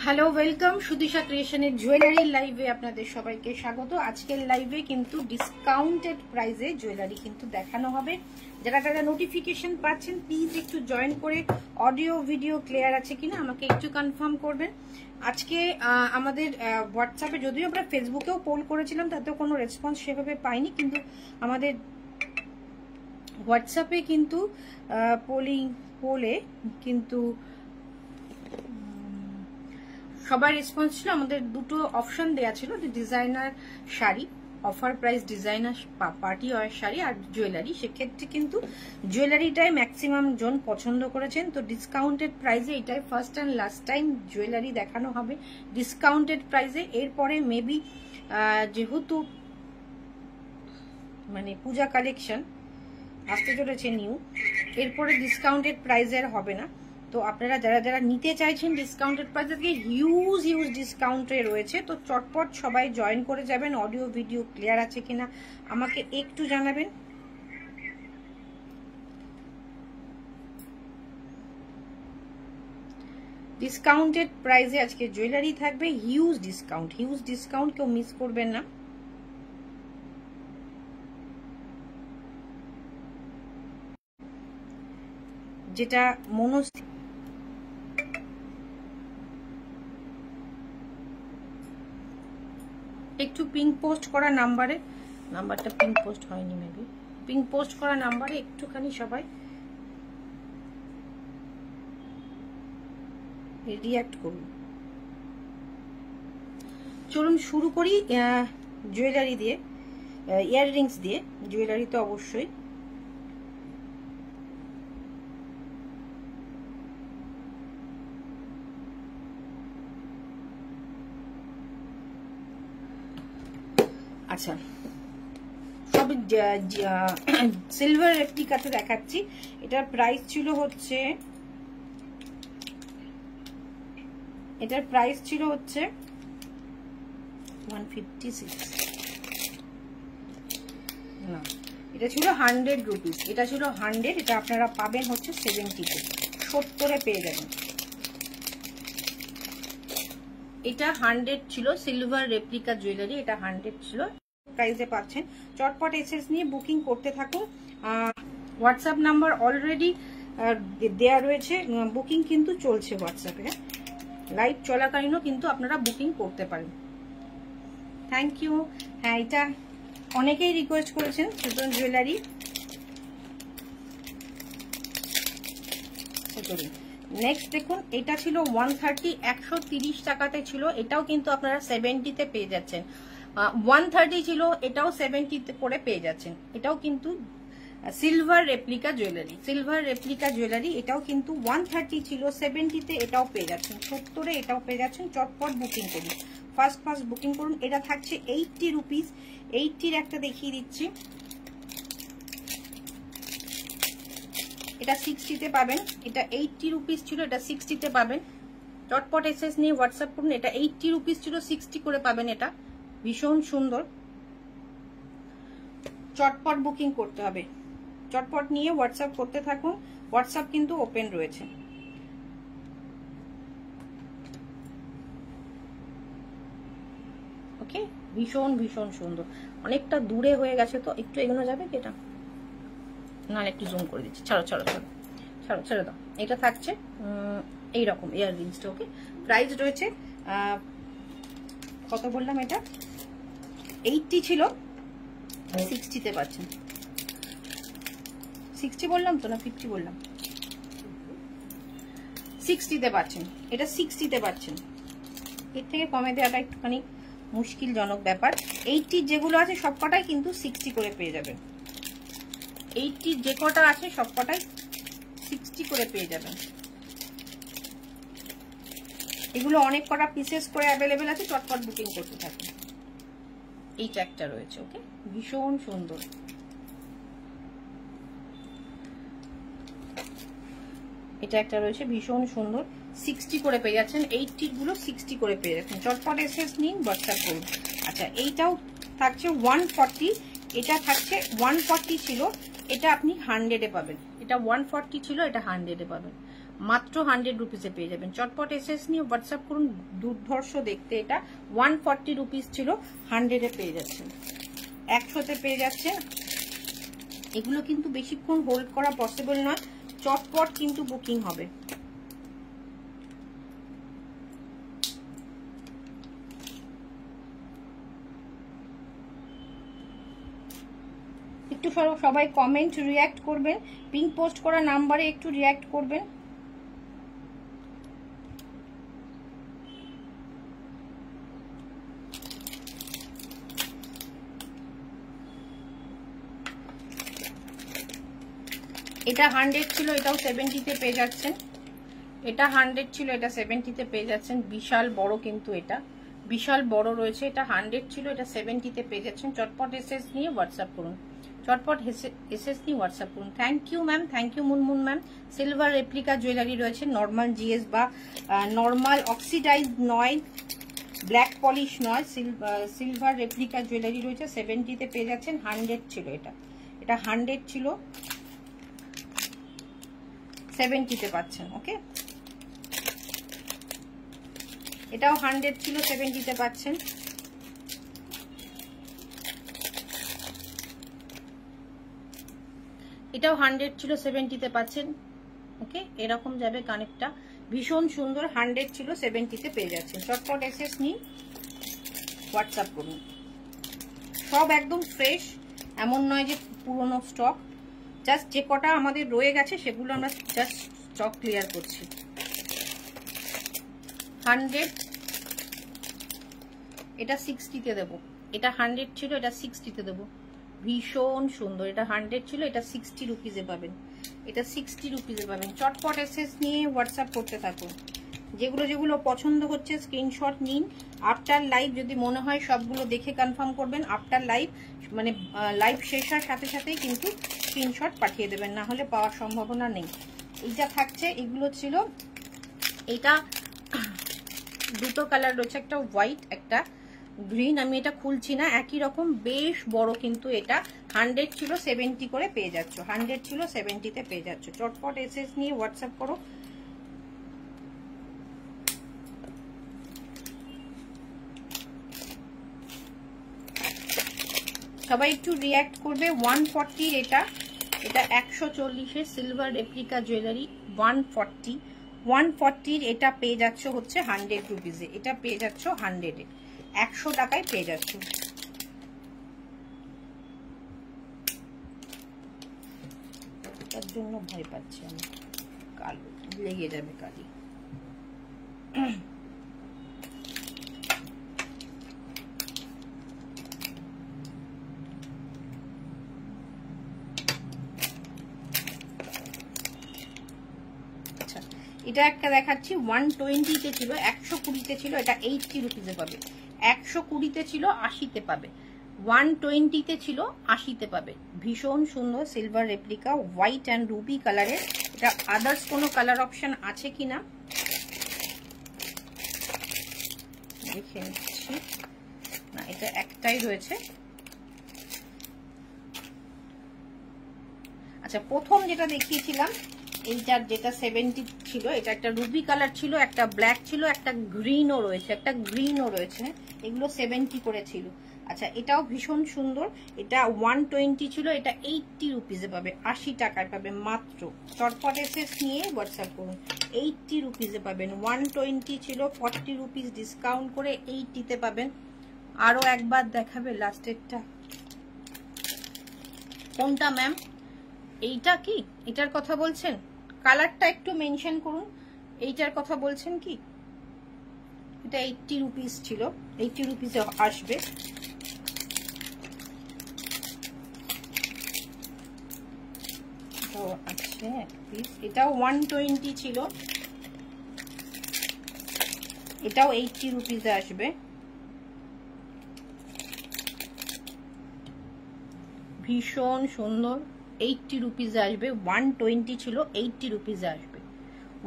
Hello welcome সুদিশা ক্রিয়েশনের jewellery লাইভে আপনাদের সবাইকে স্বাগত। আজকের লাইভে কিন্তু ডিসকাউন্টেড প্রাইসে জুয়েলারি কিন্তু দেখানো হবে। যারা যারা নোটিফিকেশন পাচ্ছেন প্লিজ একটু জয়েন করে অডিও ভিডিও ক্লিয়ার আছে কিনা আমাকে একটু কনফার্ম করবেন। আজকে আমাদের হোয়াটসঅ্যাপে, যদিও আমরা ফেসবুকেও পোল করেছিলাম, তাতেও কোনো রেসপন্স সেভাবে পাইনি, কিন্তু আমাদের হোয়াটসঅ্যাপে কিন্তু পোলে কিন্তু সবার রেসপন্স ছিল। আমাদের দুটো অপশন দেয়া ছিল, designer sari, offer price designer party wear sari আর জুয়েলারি। সেক্ষেত্রে কিন্তু জুয়েলারিটাই ম্যাক্সিমাম জন পছন্দ করেছেন। তো ডিসকাউন্টেড প্রাইসে এটাই first and last time jewellery দেখানো হবে ডিসকাউন্টেড প্রাইসে। এরপরে মেবি যেহেতু মানে পূজা কালেকশন আসতে চলেছে নিউ, এরপরে ডিসকাউন্টেড প্রাইসের হবে না। তো আপনারা যারা যারা নিতে চাইছেন ডিসকাউন্টেড প্রাইস, আজকে হিউজ ডিসকাউন্টে রয়েছে। তো চটপট সবাই জয়েন করে যাবেন। অডিও ভিডিও ক্লিয়ার আছে কিনা আমাকে একটু জানাবেন। ডিসকাউন্টেড প্রাইসে আজকে জুয়েলারি থাকবে, হিউজ ডিসকাউন্ট, কেউ মিস করবেন না। যেটা একটু পিঙ্ক পোস্ট করা নাম্বারটা পিঙ্ক পোস্ট হয়নি, মেবি পিঙ্ক পোস্ট করা নাম্বারে একটুখানি সবাই রিঅ্যাক্ট করুন। চলুন শুরু করি জুয়েলারি দিয়ে, ইয়াররিংস দিয়ে। জুয়েলারি তো অবশ্যই আচ্ছা, সব সিলভার রেপ্লিকাতে দেখাচ্ছি। এটার প্রাইস ছিল হচ্ছে 156, না এটা ছিল 100 রুপিস, এটা ছিল 100, এটা আপনারা পাবেন হচ্ছে 70-তে, 70-এ পেয়ে যাবেন। এটা 100 ছিল সিলভার রেপ্লিকা জুয়েলারি, এটা 100 ছিল, প্রাইসে পাচ্ছেন। চটপট এসএস নিয়ে বুকিং করতে থাকুন। হোয়াটসঅ্যাপ নাম্বার অলরেডি দেয়া রয়েছে, বুকিং কিন্তু চলছে হোয়াটসঅ্যাপে, লাইভ চলাকালীনও কিন্তু আপনারা বুকিং করতে পারেন। Thank you. হ্যাঁ, এটা অনেকেই রিকোয়েস্ট করেছেন সুতরাং জুয়েলারি। নেক্সট দেখুন, এটা ছিল 130, 130 টাকাতে ছিল, এটাও কিন্তু আপনারা 70-তে পেয়ে যাচ্ছেন। 130 ছিল, এটাও 70-তে করে পেয়ে যাচ্ছেন। এটাও কিন্তু সিলভার রেপ্লিকা জুয়েলারি, এটাও কিন্তু 130 ছিল, 70-তে এটাও পেয়ে যাচ্ছেন, 70-এ এটাও পেয়ে যাচ্ছেন। চটপট বুকিং করুন, ফার্স্ট বুকিং করুন। এটা থাকছে 80 রুপিস, 80-র একটা দেখিয়ে দিচ্ছি। এটা 60-তে পাবেন, এটা 80 রুপিস ছিল, এটা 60-তে পাবেন। চটপট এসএস নিয়ে হোয়াটসঅ্যাপ করুন। এটা 80 রুপিস ছিল, 60 করে পাবেন। এটা ভীষণ সুন্দর, চটপট বুকিং করতে হবে। চটপট নিয়ে হোয়াটসঅ্যাপ করতে থাকুন, হোয়াটসঅ্যাপ কিন্তু ওপেন রয়েছে। ওকে, ভীষণ সুন্দর। অনেকটা দূরে হয়ে গেছে, তো একটু এগোনো যাবে কি? এটা না, একটু জুম করে দিচ্ছি। ছেড়ে দাও। এটা থাকছে এইরকম ইয়াররিংসটা। ওকে, প্রাইস রয়েছে কত বললাম? এটা 80 ছিল, 60-তে পাচ্ছেন। 60 বললাম তো, না 50 বললাম? 60-তে পাচ্ছেন, এটা 60-তে পাচ্ছেন। এর থেকে কমে দেওয়াটা একটুখানি মুশকিলজনক ব্যাপার। 80 যেগুলো আছে সবকটাই কিন্তু 60 করে পেয়ে যাবেন। 80 যে কটা আছে সবকটাই 60 করে পেয়ে যাবেন। এগুলো অনেক কটা পিসেস করে অ্যাভেলেবেল আছে, চটপট বুকিং করতে থাকুন। এইটা একটা রয়েছে, ওকে, ভীষণ সুন্দর। এটা একটা রয়েছে ভীষণ সুন্দর, 60 করে পেয়ে যাচ্ছেন। 80 গুলো 60 করে পেয়ে যাচ্ছেন। চটপট এসএস নিন, হোয়াটসঅ্যাপ করুন। আচ্ছা, এইটাও থাকছে 140, এটা থাকছে 140 ছিল, এটা আপনি 100-এ পাবেন। এটা 140 ছিল, এটা 100-এ পাবেন। মাত্র 100 রুপিসে পেয়ে যাবেন। চটপট এসএস নিয়ে হোয়াটসঅ্যাপ করুন। দুর্ধর্ষ দেখতে, এটা 140 রুপিস ছিল, 100-এ পেয়ে যাচ্ছেন, 100-তে পেয়ে যাচ্ছেন। এগুলো কিন্তু বেশিক্ষণ হোল্ড করা পসিবল নয়, চটপট কিন্তু বুকিং হবে। একটু সবাই কমেন্ট রিয়্যাক্ট করবেন, পিঙ্ক পোস্ট করা নাম্বারে একটু রিয়্যাক্ট করবেন। এটা 100 ছিল, এটাও 70-তে পেয়ে যাচ্ছেন। এটা 100 ছিল, এটা 70-তে পেয়ে যাচ্ছেন। বিশাল বড় কিন্তু, এটা বিশাল বড় রয়েছে। এটা 100 ছিল, এটা 70-তে পেয়ে যাচ্ছেন। চটপট এসএস নিয়ে হোয়াটসঅ্যাপ করুন, চটপট এসএস নিয়ে হোয়াটসঅ্যাপ করুন। Thank you ma'am, thank you Munmun ma'am. Silver replica jewellery রয়েছে, নর্মাল জিএস বা নর্মাল অক্সিডাইজ নয়, ব্ল্যাক পলিশ নয়, সিলভার রেপ্লিকা জুয়েলারি রয়েছে, 70-তে পেয়ে যাচ্ছেন। 100 ছিল, এটা 100 ছিল, 70-তে পাচ্ছেন। ওকে, এটাও 100 ছিল, 70-তে পাচ্ছেন। এটাও 100 ছিল, 70-তে পাচ্ছেন। ওকে, এরকম যাবে কানেক্টটা, ভীষণ সুন্দর। 100 ছিল, 70-তে পেয়ে যাচ্ছেন। চটপট এসএস নিন, হোয়াটসঅ্যাপ করুন। সব একদম ফ্রেশ, এমন নয় যে পুরনো স্টক। জাস্ট যে কটা আমাদের রয়ে গেছে সেগুলো আমরা জাস্ট স্টক ক্লিয়ার করছি। 100, এটা 60-তে দেবো। এটা 100 ছিল, এটা 60-তে দেবো। ভীষণ সুন্দর, এটা 100 ছিল, এটা 60 রুপিসে পাবেন, এটা 60 রুপিসে পাবেন। চটপট এসএস নিয়ে হোয়াটসঅ্যাপ করতে থাকুন। যেগুলো যেগুলো পছন্দ হচ্ছে স্ক্রিনশট নিন। আফটার লাইভ যদি মনে হয় সবগুলো দেখে কনফার্ম করবেন। আফটার লাইভ মানে লাইভ শেষ হওয়ার সাথে সাথেই কিন্তু স্ক্রিনশট পাঠিয়ে দেবেন, না হলে পাওয়ার সম্ভাবনা নেই। এইটা থাকছে, এগুলো ছিল। এটা দুটো কালার রয়েছে, একটা হোয়াইট, একটা গ্রিন। আমি এটা খুলছি না, একই রকম, বেশ বড় কিন্তু। এটা 100 ছিল, 70 করে পেয়ে যাচ্ছ। 100 ছিল, 70-তে পেয়ে যাচ্ছ। চটপট এসএস নিয়ে হোয়াটসঅ্যাপ করো। সবাই একটু রিয়্যাক্ট করবে। 140 এটা 140-এর সিলভার রেপ্লিকা জুয়েলারি, 140 এটা পেয়ে যাচ্ছ হচ্ছে 100 রুপিসে। এটা পেয়ে যাচ্ছ 100-এ, 100 টাকায় পেয়ে যাচ্ছ। তার জন্য ভয় পাচ্ছি আমি, কালো লেগে যাবে কালি। এটা একটা দেখাচ্ছি, 120-তে ছিল, 120-তে ছিল, এটা 80 রুপিসে পাবে। 120-তে ছিল, 80-তে পাবে। 120-তে ছিল, 80-তে পাবে। ভীষণ সুন্দর silver replica, white and Ruby কালারের। এটা আদার্স কোনো কালার অপশন আছে কিনা দেখে নিচ্ছি। না, এটা একটাই রয়েছে। আচ্ছা, প্রথম যেটা দেখিয়েছিলাম, এইটার যেটা 70 ছিল, এটা একটা রুবি কালার ছিল, একটা ব্ল্যাক ছিল, একটা গ্রিনও রয়েছে, এগুলো 70 করে ছিল। আচ্ছা, এটাও ভীষণ সুন্দর। এটা 120 ছিল, এটা 80 রুপিসে পাবে, 80 টাকায় পাবে মাত্র। চটপট এসএস নিয়ে হোয়াটসঅ্যাপ করুন। 80 রুপিসে পাবেন। 120 ছিল, 40 রুপিস ডিসকাউন্ট করে 80-তে পাবেন। আরো একবার দেখাবে লাস্টেরটা, কোনটা ম্যাম? এইটা কি? এটার কথা বলছেন? কালারটা একটু মেনশন করুন। এইটার কথা বলছেন কি? এটা 80 রুপিস ছিল, 80 রুপিসে আসবে। আচ্ছা, এক পিস। এটাও 120 ছিল, এটাও 80 রুপিসে আসবে। ভীষণ সুন্দর, 80 রুপিসে আসবে। 120 ছিল, 80 রুপিসে আসবে।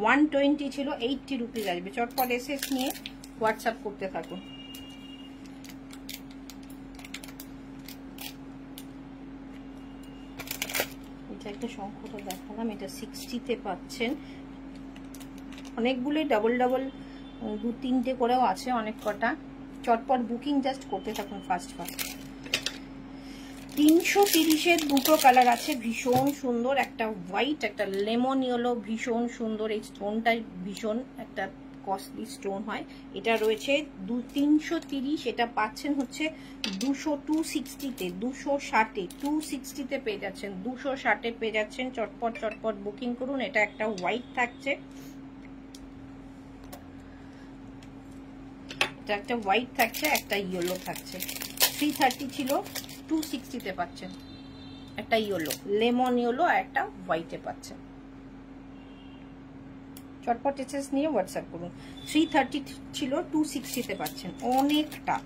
120 ছিল, 80 রুপিস আসবে। চটপট এসএস নিয়ে হোয়াটসঅ্যাপ করতে থাকুন। এটা একটা শঙ্খটা দেখালাম, এটা 60-তে পাচ্ছেন। অনেকগুলোই ডাবল ডাবল 2-3টে করেও আছে অনেক কটা। চটপট বুকিং জাস্ট করতে থাকুন ফার্স্ট। 330-এর দুটো কালার আছে, ভীষণ সুন্দর। একটা হোয়াইট, একটা লেমন ইয়েলো, ভীষণ সুন্দর। এই স্টোনটা ভীষণ একটা কস্টলি স্টোন হয়। এটা রয়েছে 330, এটা পাচ্ছেন হচ্ছে 260-তে, 260-এ, 260-তে পেয়ে যাচ্ছেন, 260-এ পেয়ে যাচ্ছেন। চটপট চটপট বুকিং করুন। এটা একটা হোয়াইট থাকছে, এটা একটা হোয়াইট থাকছে, একটা ইয়েলো থাকছে। 330 ছিল, 260-তে পাচ্ছেন। একটা ইয়েলো, লেমন ইয়েলো, আর একটা হোয়াইটে পাচ্ছেন। চটপট এসএস নিয়ে হোয়াটসঅ্যাপ করুন। 330 ছিল, 260-তে পাচ্ছেন। অনেকটা,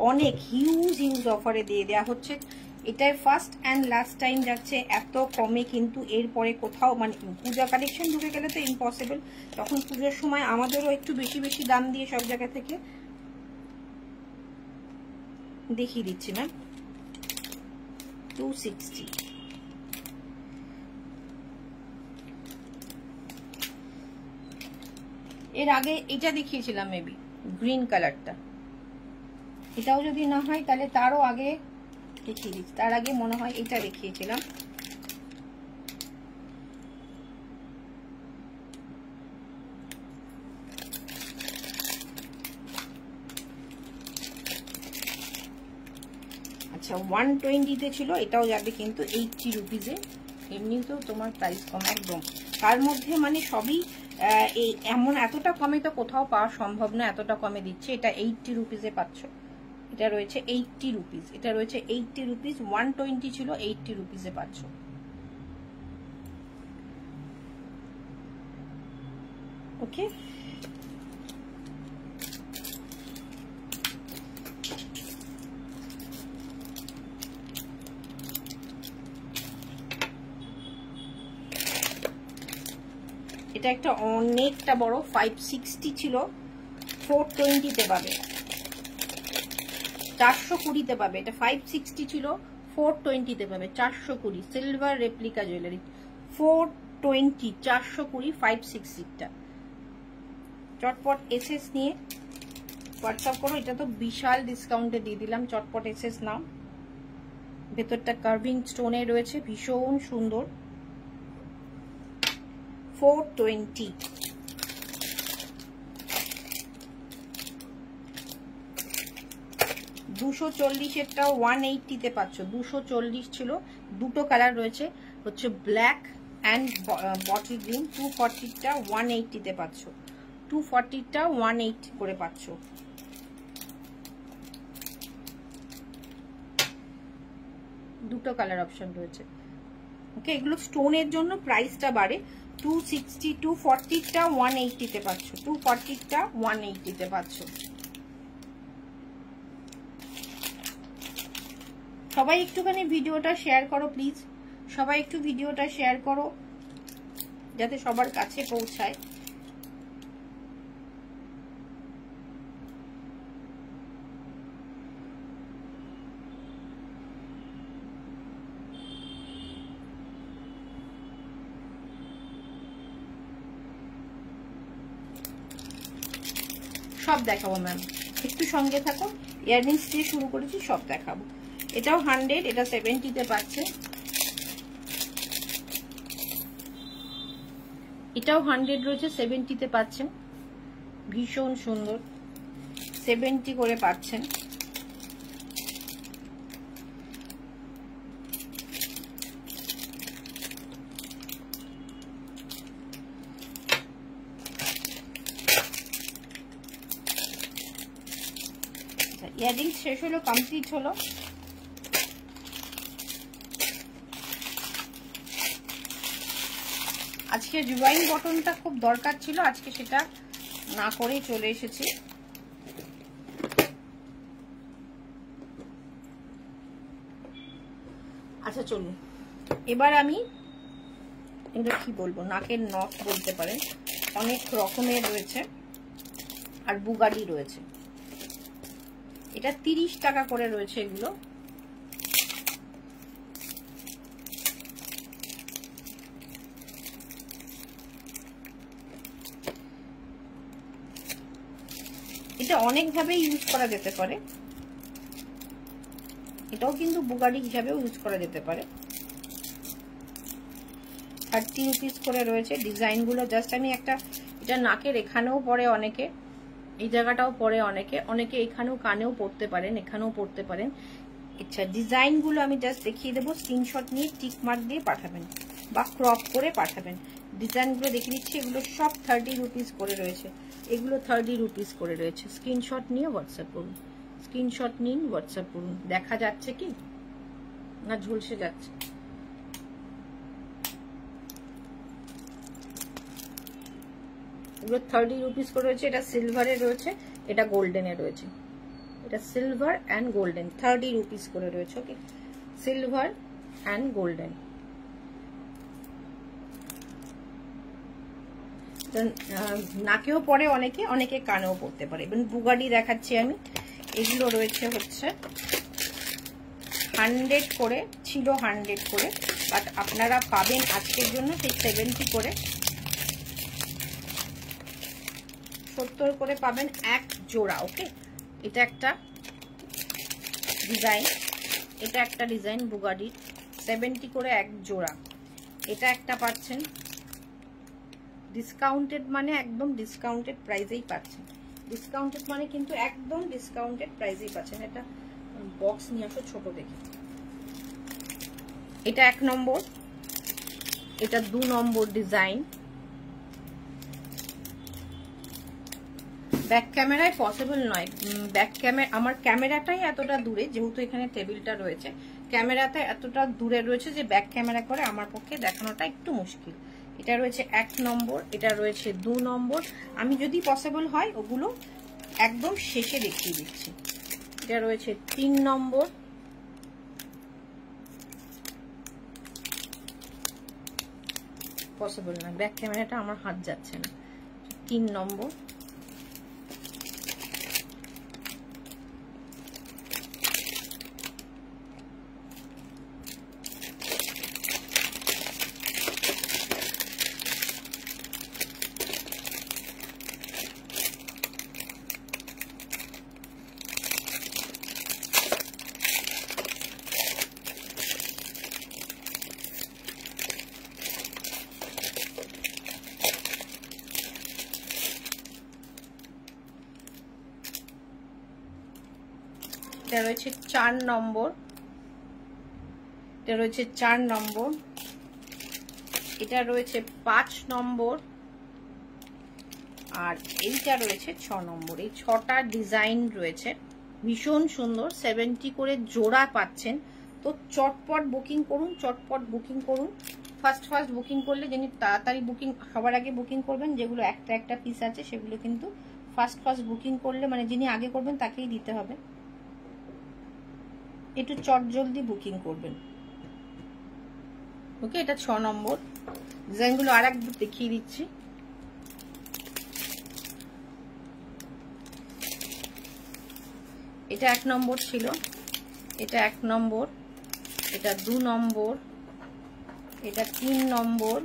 অনেক হিউজ অফারে দিয়ে দেওয়া হচ্ছে। এটাই ফার্স্ট অ্যান্ড লাস্ট টাইম যাচ্ছে এত কমে, কিন্তু এরপরে কোথাও মানে পূজা কালেকশন ঢুকে গেলে তো ইম্পসিবল। তখন পুজোর সময় আমাদেরও একটু বেশি বেশি দাম দিয়ে সব জায়গা থেকে দেখিয়ে দিচ্ছি ম্যাম। 260, এর আগে এটা দেখিয়েছিলাম মেবি গ্রিন কালারটা। এটাও যদি না হয় তাহলে তারও আগে দেখিয়ে দিচ্ছি। তার আগে মনে হয় এটা দেখিয়েছিলাম। আচ্ছা 120-তে ছিল, এটাও যাবে কিন্তু 80 রুপিজে। এমনিতেও তোমার প্রাইস কম একদম। তার মধ্যে মানে সবই এই এমন এতটা কমে তো কোথাও পাওয়া সম্ভব না, এতটা কমে দিচ্ছে। এটা 80 রুপিজে পাচ্ছ। এটা রয়েছে 80 রুপিজ, এটা রয়েছে 80 রুপিজ। 120 ছিল, 80 রুপিজে পাচ্ছ। ওকে, এটা একটা অনেকটা বড়, 560 ছিল, 420-তে পাবে, 420-তে পাবে। এটা 560 ছিল, 420-তে পাবে, 420। Silver replica jewellery, 420, 420, 560-টা। চটপট এসএস নিয়ে হোয়াটসঅ্যাপ করো। এটা তো বিশাল ডিসকাউন্টে দিয়ে দিলাম, চটপট এসএস নাও। ভেতরটা কার্ভিং স্টোনে রয়েছে, ভীষণ সুন্দর। 420, $240-এরটাও 180-তে পাচ্ছ। 240 ছিল, দুটো কালার রয়েছে, হচ্ছে ব্ল্যাক অ্যান্ড বটল গ্রিন। 240-টা 180-তে পাচ্ছ, 240-টা 180 করে পাচ্ছ। দুটো কালার অপশন রয়েছে। ওকে, এগুলো স্টোনের জন্য প্রাইসটা বাড়ে। 260, 240-টা 180-তে পাচ্ছ, 240-টা 180-তে পাচ্ছ। সবাই একটুখানি ভিডিওটা শেয়ার করো প্লিজ, সবাই একটু ভিডিওটা শেয়ার করো যাতে সবার কাছে পৌঁছায়। সব দেখাবো ম্যাম, একটু সঙ্গে থাকো। ইয়াররিংস দিয়ে শুরু করেছি, সব দেখাবো। এটাও 100, এটা 70-তে পাচ্ছে। এটাও 100 রয়েছে, 70-তে পাচ্ছেন। ভীষণ সুন্দর, 70 করে পাচ্ছেন। ইয়াররিংস শেষ হলো, কমপ্লিট হলো। আজকে রিওয়াইন বটনটা খুব দরকার ছিল, আজকে সেটা না করেই চলে এসেছি। আচ্ছা চলুন, এবার আমি এটা কি বলবো, নাকের নখ বলতে পারেন, অনেক রকমের রয়েছে আর বুগালি রয়েছে। এটা 30 টাকা করে রয়েছে এগুলো। এটা অনেকভাবে ইউজ করা যেতে পারে, এটাও কিন্তু বুগারি হিসাবেও ইউজ করা যেতে পারে। 30 রুপিস করে রয়েছে। ডিজাইনগুলো জাস্ট আমি একটা, এটা নাকের এখানেও পরে অনেকে, এই জায়গাটাও পরে অনেকে, অনেকে এখানেও কানেও পড়তে পারেন, এখানেও পড়তে পারেন। আচ্ছা, ডিজাইনগুলো আমি জাস্ট দেখিয়ে দেবো, স্ক্রিনশট নিয়ে টিক মার্ক দিয়ে পাঠাবেন বা ক্রপ করে পাঠাবেন। ডিজাইনগুলো দেখিয়ে দিচ্ছি, এগুলো সব 30 রুপিস করে রয়েছে, এগুলো 30 রুপিস করে রয়েছে। স্ক্রিনশট নিয়ে হোয়াটসঅ্যাপ করুন, স্ক্রিনশট নিন, হোয়াটসঅ্যাপ করুন। দেখা যাচ্ছে কি না ঝলসে যাচ্ছে? এগুলো 30 রুপিস করে রয়েছে। এটা সিলভারে রয়েছে, এটা গোল্ডেনে রয়েছে। এটা সিলভার অ্যান্ড গোল্ডেন, 30 রুপিস করে রয়েছে। ওকে, সিলভার অ্যান্ড গোল্ডেন। নাকেও পরে অনেকে, অনেকে কানেও পড়তে পারে। এবং বুগাডি দেখাচ্ছি আমি, এগুলো রয়েছে হচ্ছে 100 করে, ছিল 100 করে, বাট আপনারা পাবেন আজকের জন্য সেই 70 করে, 70 করে পাবেন এক জোড়া। ওকে, এটা একটা ডিজাইন, এটা একটা ডিজাইন বুগাডির, 70 করে এক জোড়া। এটা একটা পাচ্ছেন ডিসকাউন্টেড, মানে একদম ডিসকাউন্টেড প্রাইসেই পাচ্ছেন। ডিসকাউন্টেড মানে কিন্তু একদম ডিসকাউন্টেড প্রাইসেই পাচ্ছেন। এটা বক্স নিয়ে আসো ছোট দেখে। এটা 1 নম্বর, এটা 2 নম্বর ডিজাইন। ব্যাক ক্যামেরায় পসিবল নয়, ব্যাক ক্যামেরা, আমার ক্যামেরাটাই এতটা দূরে, যেহেতু এখানে টেবিলটা রয়েছে, ক্যামেরাতে এতটা দূরে রয়েছে যে ব্যাক ক্যামেরা করে আমার পক্ষে দেখানোটা একটু মুশকিল। এটা রয়েছে 1 নম্বর, এটা রয়েছে 2 নম্বর। আমি যদি পসিবল হয় ওগুলো একদম শেষে দেখিয়ে দিচ্ছি। এটা রয়েছে 3 নম্বর, পসিবল না, ব্যাক ক্যামেরাটা আমার হাত যাচ্ছে না। 3 নম্বর, এটা রয়েছে 4 নম্বর, এটা রয়েছে 4 নম্বর, এটা রয়েছে 5 নম্বর, আর এইটা রয়েছে 6 নম্বর। এই 6টা ডিজাইন রয়েছে, ভীষণ সুন্দর। 70 করে জোড়া পাচ্ছেন। তো চটপট বুকিং করুন, চটপট বুকিং করুন। ফার্স্ট বুকিং করলে, যিনি তাড়াতাড়ি বুকিং, সবার আগে বুকিং করবেন, যেগুলো একটা একটা পিস আছে সেগুলো কিন্তু ফার্স্ট বুকিং করলে, মানে যিনি আগে করবেন তাকেই দিতে হবে। একটু চট জলদি বুকিং করবেন। ওকে, এটা 6 নম্বর। ডিজাইনগুলো আর একবার দেখিয়ে দিচ্ছি। এটা 1 নম্বর ছিল, এটা 1 নম্বর, এটা 2 নম্বর, এটা 3 নম্বর,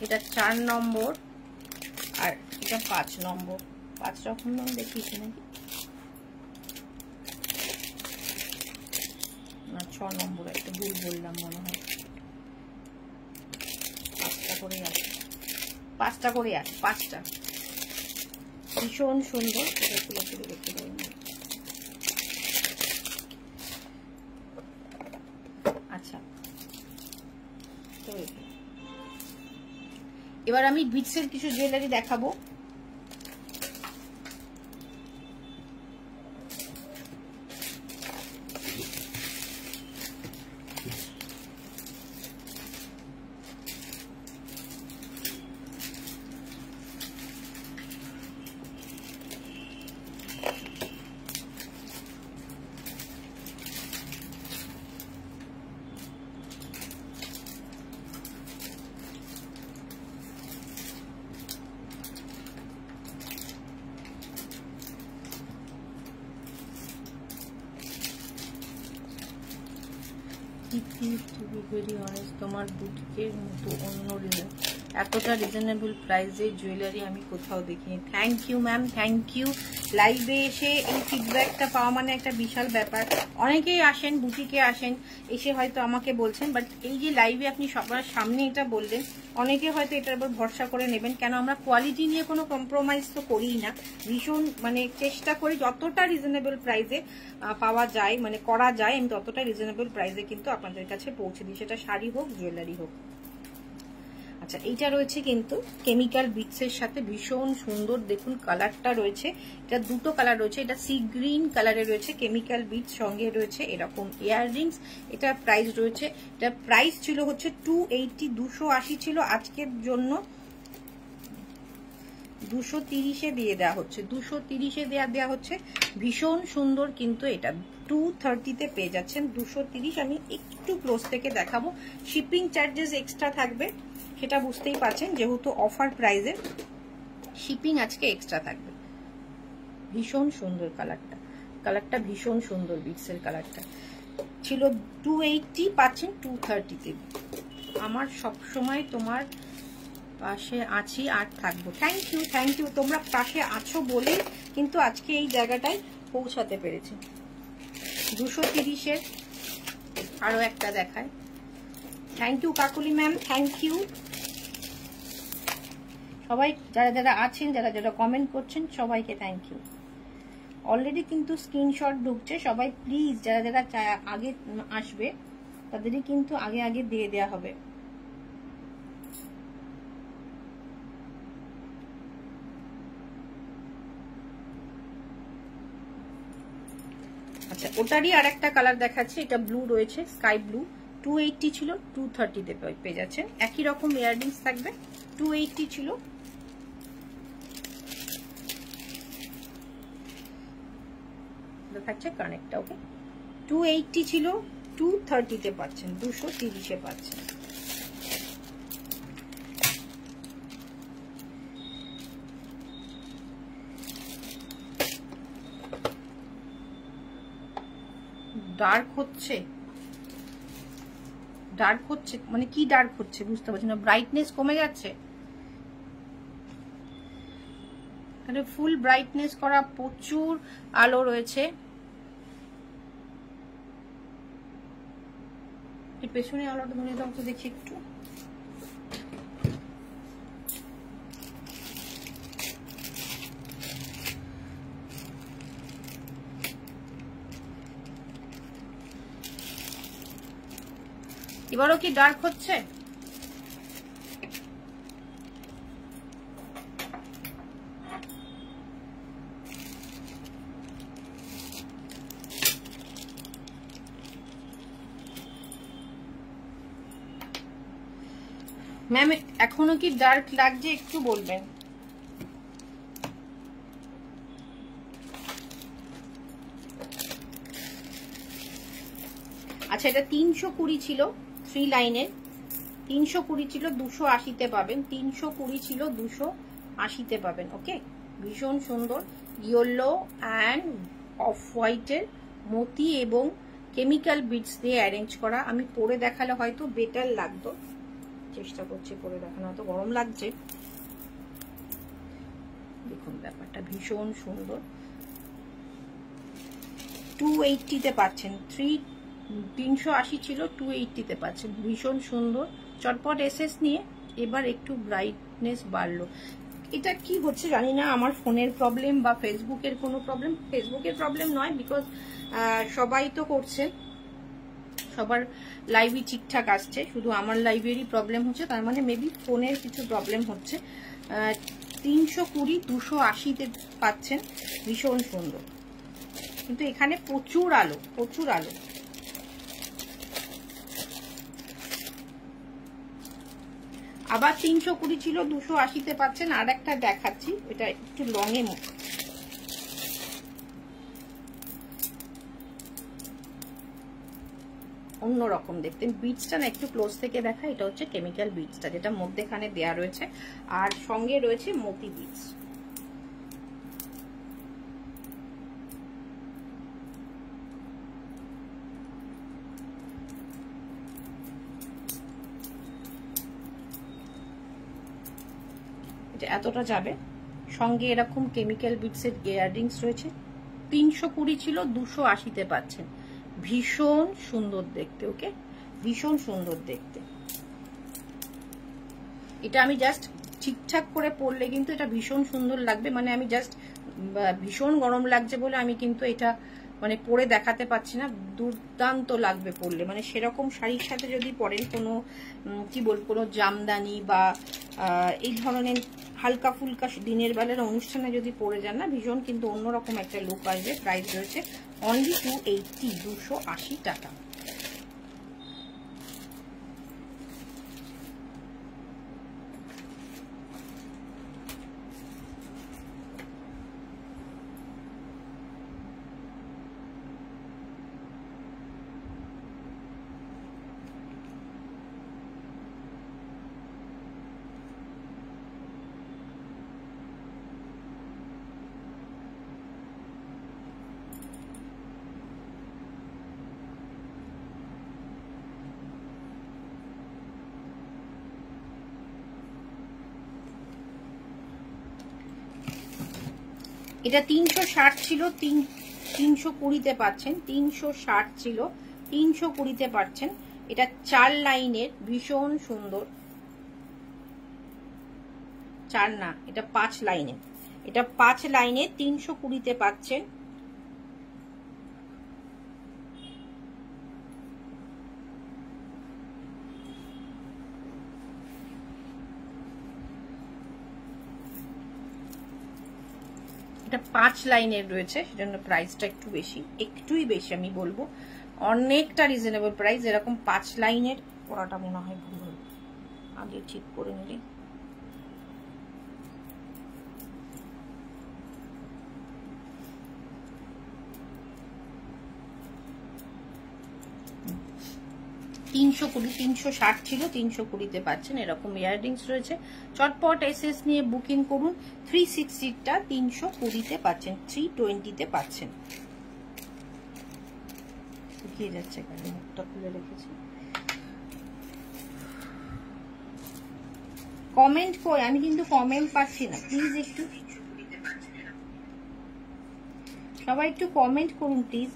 এটা 4 নম্বর, আর এটা 5 নম্বর। 5 রকম নাম দেখিয়েছি নাকি? না, 6 নম্বর, একটা ভুল বললাম মনে হয়। 5টা করে আছে, 5টা করে আছে, 5টা। ভীষণ সুন্দর। এটা খুলে খুলে দেখতে পাবেন। আচ্ছা, তো এবার আমি বিটসের কিছু জুয়েলারি দেখাবো। তোমার বুটিকের মতো অন্য ডিজাইন এতটা রিজনেবল প্রাইসে জুয়েলারি আমি কোথাও দেখিনি। Thank you ma'am, thank you. লাইভে এসে এই ফিডব্যাকটা পাওয়া মানে একটা বিশাল ব্যাপার। অনেকেই আসেন, বুটিকে আসেন, এসে হয়তো আমাকে বলছেন, বাট এই যে লাইভে আপনি সবার সামনে এটা বললেন, অনেকে হয়তো এটার উপর ভরসা করে নেবেন। কেন আমরা কোয়ালিটি নিয়ে কোনো কম্প্রোমাইজ তো করিই না, ভীষণ মানে চেষ্টা করি যতটা রিজনেবল প্রাইসে পাওয়া যায়, মানে করা যায়, আমি ততটা রিজনেবল প্রাইসে কিন্তু আপনাদের কাছে পৌঁছে দিই, সেটা শাড়ি হোক জুয়েলারি হোক। আচ্ছা, এইটা রয়েছে কিন্তু কেমিক্যাল বিটসের সাথে, ভীষণ সুন্দর। দেখুন কালারটা রয়েছে, এটা দুটো কালার রয়েছে, এটা সি গ্রিন কালারে রয়েছে, কেমিক্যাল বিটস, সঙ্গে রয়েছে এরকম ইয়াররিংস। এটা প্রাইস রয়েছে, এটা প্রাইস ছিল হচ্ছে 280, 280 ছিল, আজকের জন্য 230-এ দিয়ে দেওয়া হচ্ছে, 230-এ দেওয়া হচ্ছে। ভীষণ সুন্দর কিন্তু এটা 230-তে পেয়ে যাচ্ছেন, 230। আমি একটু ক্লোজ থেকে দেখাবো, শিপিং চার্জেস এক্সট্রা থাকবে, সেটা বুঝতেই পারছেন, যেহেতু অফার প্রাইসে শিপিং আজকে এক্সট্রা থাকবে। ভীষণ সুন্দর কালারটা, কালারটা ভীষণ সুন্দর, বিটসের কালারটা ছিল 280, পাচ্ছেন 230-তে। আমার সবসময় তোমার পাশে আছি আর থাকবো। Thank you, thank you. তোমরা পাশে আছো বলেই কিন্তু আজকে এই জায়গাটায় পৌঁছাতে পেরেছি। 230-এর আরো একটা দেখায়। Thank you Kakuli ma'am, thank you. সবাই যারা যারা আছেন, যারা যারা কমেন্ট করছেন, সবাইকে থ্যাংক ইউ। অলরেডি কিন্তু স্ক্রিনশট ঢুকছে, সবাই প্লিজ যারা যারা আগে আসবে তাদেরই কিন্তু আগে আগে দিয়ে দেওয়া হবে। আচ্ছা, ওটারই আর একটা কালার দেখাচ্ছি, এটা ব্লু রয়েছে, স্কাই ব্লু। 280 ছিল, 230-তে পেয়ে যাচ্ছেন। একই রকম ইয়াররিংস থাকবে, 280 ছিল। দেখাচ্ছে কানেক্টটা, ওকে। 280 ছিল, 230-তে পাচ্ছেন, 230-এ পাচ্ছেন। ডার্ক হচ্ছে, ডার্ক হচ্ছে মানে কি ডার্ক হচ্ছে বুঝতে পারছি না, ব্রাইটনেস কমে যাচ্ছে। এখানে ফুল ব্রাইটনেস করা, প্রচুর আলো রয়েছে। এই পেছনে আলোটা ধরে দাও তো দেখি একটু। এবারও কি ডার্ক হচ্ছে? ম্যাম এখনো কি ডার্ক লাগছে একটু বলবেন। আচ্ছা, এটা 320 ছিল, 3 লাইনের 320 ছিল, 280-তে পাবেন। 320 ছিল, 280-তে পাবেন। ওকে, ভীষণ সুন্দর ইয়েলো অ্যান্ড অফ হোয়াইটের মতি এবং কেমিক্যাল বিটস দিয়ে অ্যারেঞ্জ করা। আমি পরে দেখালে হয়তো বেটার লাগতো, চেষ্টা করছি পরে দেখানো, হয়তো গরম লাগছে। দেখুন ব্যাপারটা ভীষণ সুন্দর। 280-তে পাচ্ছেন, 380 ছিল, 280-তে পাচ্ছেন। ভীষণ সুন্দর, চটপট এসএস নিয়ে। এবার একটু ব্রাইটনেস বাড়লো। এটা কি হচ্ছে জানি না, আমার ফোনের প্রবলেম বা ফেসবুকের কোনো প্রবলেম। ফেসবুকের প্রবলেম নয়, বিকজ সবাই তো করছে, সবার লাইভই ঠিকঠাক আসছে, শুধু আমার লাইভেরই প্রবলেম হচ্ছে, তার মানে মেবি ফোনের কিছু প্রবলেম হচ্ছে। 320, 280-তে পাচ্ছেন। ভীষণ সুন্দর, কিন্তু এখানে প্রচুর আলো, প্রচুর আলো। আবার 320 ছিল, 280-তে পাচ্ছেন। আর একটা দেখাচ্ছি, এটা একটু লং এ মুখ, অন্যরকম দেখতে। বিটসটা না একটু ক্লোজ থেকে দেখা, এটা হচ্ছে কেমিক্যাল বিটসটা, যেটা মধ্যেখানে দেয়া রয়েছে, আর সঙ্গে রয়েছে মতি বিটস। এতটা যাবে। সঙ্গে এরকম কেমিক্যাল বিটসের ইয়াররিংস রয়েছে। 320 ছিল, 280-তে পাচ্ছেন। ভীষণ সুন্দর দেখতে। ওকে, ভীষণ সুন্দর দেখতে। এটা আমি জাস্ট ঠিকঠাক করে পরলে কিন্তু এটা ভীষণ সুন্দর লাগবে। মানে আমি জাস্ট ভীষণ গরম লাগছে বলে আমি কিন্তু এটা মানে পরে দেখাতে পাচ্ছি না। দুর্দান্ত লাগবে পরলে। মানে সেরকম শাড়ির সাথে যদি পরেন, কোনো কি বলবো, কোনো জামদানি বা এই ধরনের হালকা ফুলকা দিনের বেলার অনুষ্ঠানে যদি পরে যান না, ভীষণ কিন্তু অন্যরকম একটা লুক আসবে। প্রাইস রয়েছে অনলি 280, 280 টাকা। এটা 360 ছিল, 320-তে পাচ্ছেন। 360 ছিল, 320-তে পাচ্ছেন। এটা 4 লাইনের, ভীষণ সুন্দর। 4 না, এটা 5 লাইনের। এটা 5 লাইনে 320-তে পাচ্ছেন। এটা 5 লাইনের রয়েছে, সেজন্য প্রাইসটা একটু বেশি, একটুই বেশি আমি বলবো। অনেকটা রিজনেবল প্রাইস। এরকম 5 লাইনের পড়াটা মনে হয় ভুল হল, আগে ঠিক করে নিলে। $320, 360 ছিল, 320-তে পাচ্ছেন। এরকম ইয়াররিংস রয়েছে। চটপট এসএস নিয়ে বুকিং করুন। 360-টা 320-তে পাচ্ছেন, 320-তে পাচ্ছেন। শুকিয়ে যাচ্ছে, কারণ মুখটা খুলে রেখেছি। কমেন্ট কই, আমি কিন্তু কমেন্ট পাচ্ছি না। প্লিজ একটু সবাই একটু কমেন্ট করুন প্লিজ।